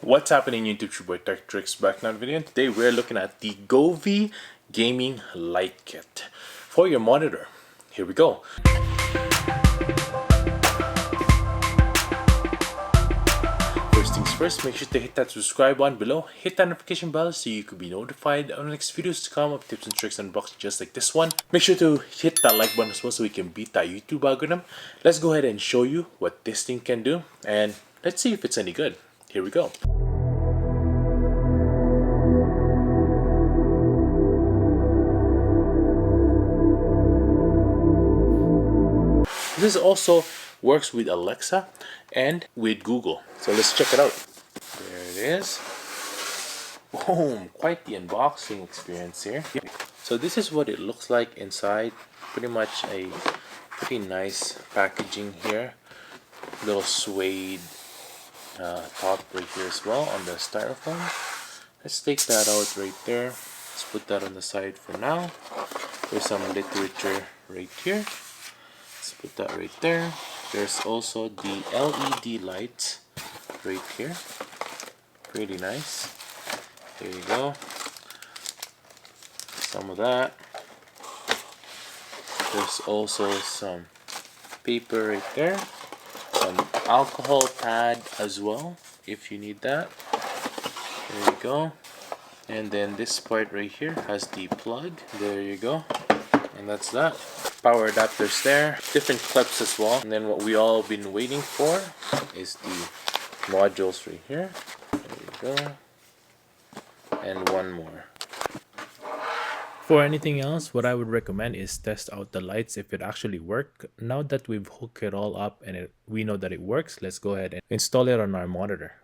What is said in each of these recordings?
What's happening YouTube? It's your boy Tech TRX back in another video. And today we're looking at the Govee Gaming Light Kit for your monitor. Here we go. First things first, make sure to hit that subscribe button below, hit that notification bell so you could be notified on the next videos to come up, tips and tricks and unboxing just like this one. Make sure to hit that like button as well so we can beat that YouTube algorithm. Let's go ahead and show you what this thing can do and let's see if it's any good. Here we go. This also works with Alexa and with Google. So let's check it out. There it is. Boom! Quite the unboxing experience here. So this is what it looks like inside. Pretty much a pretty nice packaging here. Little suede top right here as well on the styrofoam. Let's take that out right there. Let's put that on the side for now. There's some literature right here. Let's put that right there. There's also the LED lights right here. Pretty nice. There you go. Some of that. There's also some paper right there. Some alcohol pad as well if you need that. There you go. And then this part right here has the plug. There you go. And that's that. Power adapters there. Different clips as well. And then what we all been waiting for is the modules right here. There you go. And one more. For anything else, what I would recommend is test out the lights if it actually works. Now that we've hooked it all up and we know that it works, let's go ahead and install it on our monitor.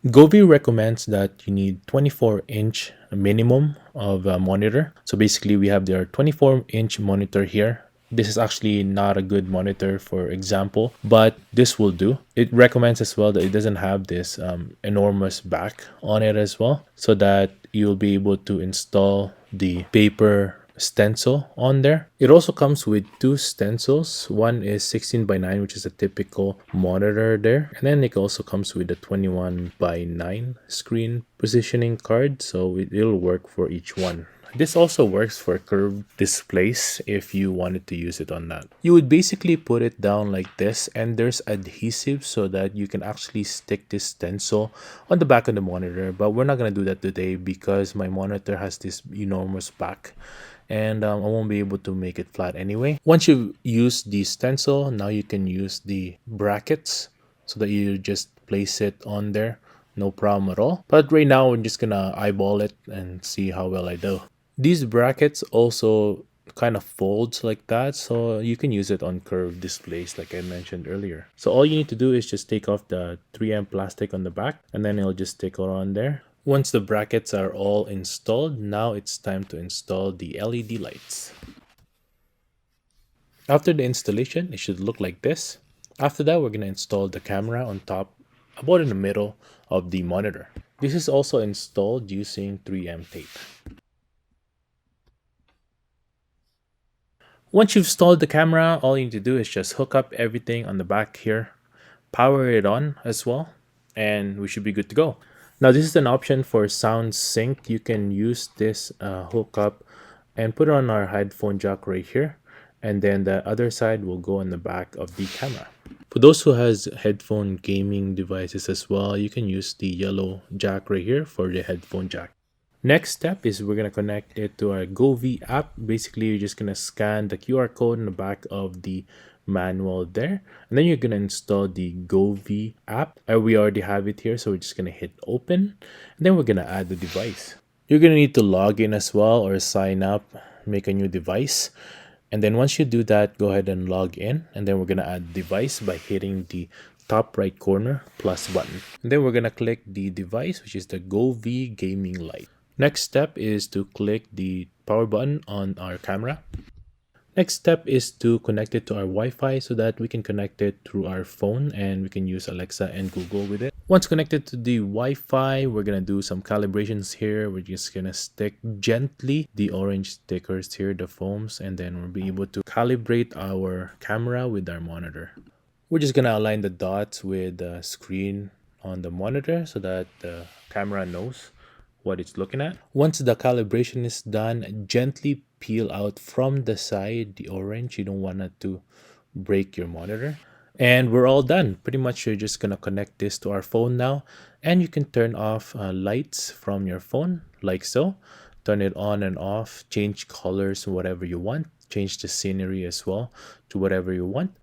Govee recommends that you need 24-inch minimum of a monitor. So basically we have their 24-inch monitor here. This is actually not a good monitor for example, but this will do. It recommends as well that it doesn't have this enormous back on it as well, so that you'll be able to install the paper stencil on there. It also comes with two stencils. One is 16:9, which is a typical monitor there, and then it also comes with a 21:9 screen positioning card, so it'll work for each one. This also works for curved displays if you wanted to use it on that. You would basically put it down like this, and there's adhesive so that you can actually stick this stencil on the back of the monitor, but we're not going to do that today because my monitor has this enormous back and I won't be able to make it flat anyway. Once you use the stencil, now you can use the brackets so that you just place it on there. No problem at all. But right now, we're just gonna eyeball it and see how well I do. These brackets also kind of folds like that, so you can use it on curved displays like I mentioned earlier. So all you need to do is just take off the 3M plastic on the back and then it'll just stick on there. Once the brackets are all installed, now it's time to install the LED lights. After the installation, it should look like this. After that, we're going to install the camera on top, about in the middle of the monitor. This is also installed using 3M tape. Once you've installed the camera, all you need to do is just hook up everything on the back here, power it on as well, and we should be good to go. Now this is an option for sound sync. You can use this hookup and put it on our headphone jack right here, and then the other side will go on the back of the camera. For those who has headphone gaming devices as well, you can use the yellow jack right here for the headphone jack. Next step is we're going to connect it to our Govee app. Basically, you're just going to scan the QR code in the back of the manual there, and then you're going to install the Govee app. We already have it here, so we're just going to hit open, and then we're going to add the device. You're going to need to log in as well or sign up, make a new device. And then once you do that, go ahead and log in, and then we're going to add the device by hitting the top right corner plus button. And then we're going to click the device, which is the Govee Gaming Light. Next step is to click the power button on our camera. Next step is to connect it to our Wi-Fi so that we can connect it through our phone and we can use Alexa and Google with it. Once connected to the Wi-Fi, we're going to do some calibrations here. We're just going to stick gently the orange stickers here, the foams, and then we'll be able to calibrate our camera with our monitor. We're just going to align the dots with the screen on the monitor so that the camera knows what it's looking at. Once the calibration is done, gently peel out from the side the orange. You don't want it to break your monitor. And we're all done. Pretty much you're just gonna connect this to our phone now, and you can turn off lights from your phone like so. Turn it on and off, change colors, whatever you want, change the scenery as well to whatever you want.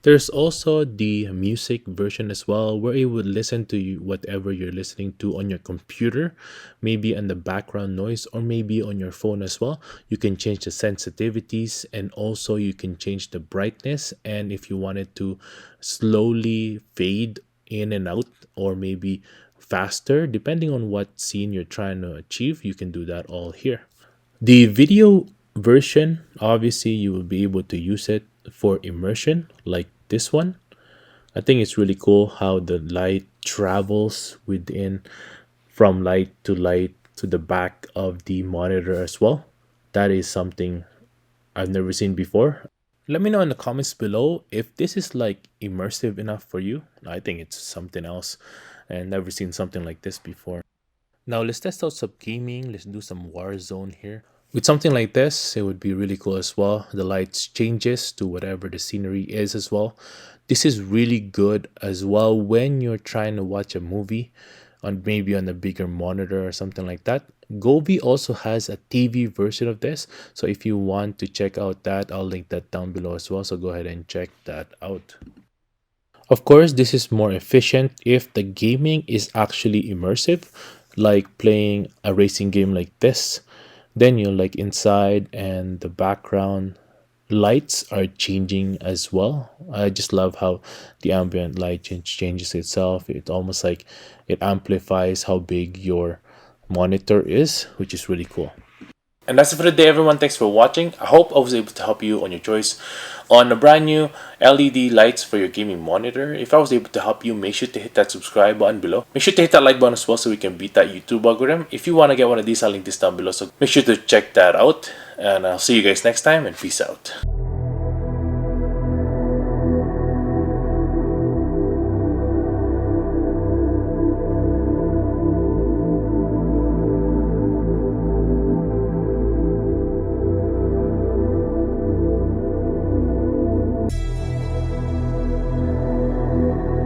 There's also the music version as well, where it would listen to you whatever you're listening to on your computer, maybe on the background noise, or maybe on your phone as well. You can change the sensitivities, and also you can change the brightness. And if you wanted to slowly fade in and out, or maybe faster, depending on what scene you're trying to achieve, you can do that all here. The video version, obviously, you will be able to use it for immersion like this one. I think it's really cool how the light travels within from light to the back of the monitor as well. That is something I've never seen before. Let me know in the comments below if this is like immersive enough for you. I think it's something else and never seen something like this before. Now let's test out some gaming. Let's do some Warzone here. With something like this, it would be really cool as well. The lights changes to whatever the scenery is as well. This is really good as well when you're trying to watch a movie on maybe on a bigger monitor or something like that. Govee also has a TV version of this. So if you want to check out that, I'll link that down below as well. So go ahead and check that out. Of course, this is more efficient if the gaming is actually immersive, like playing a racing game like this. Then you're like inside and the background lights are changing as well. I just love how the ambient light changes itself. It almost like it amplifies how big your monitor is, which is really cool. And that's it for the day, everyone. Thanks for watching. I hope I was able to help you on your choice on the brand new LED lights for your gaming monitor. If I was able to help you, make sure to hit that subscribe button below. Make sure to hit that like button as well so we can beat that YouTube algorithm. If you want to get one of these, I'll link this down below. So make sure to check that out. And I'll see you guys next time, and peace out.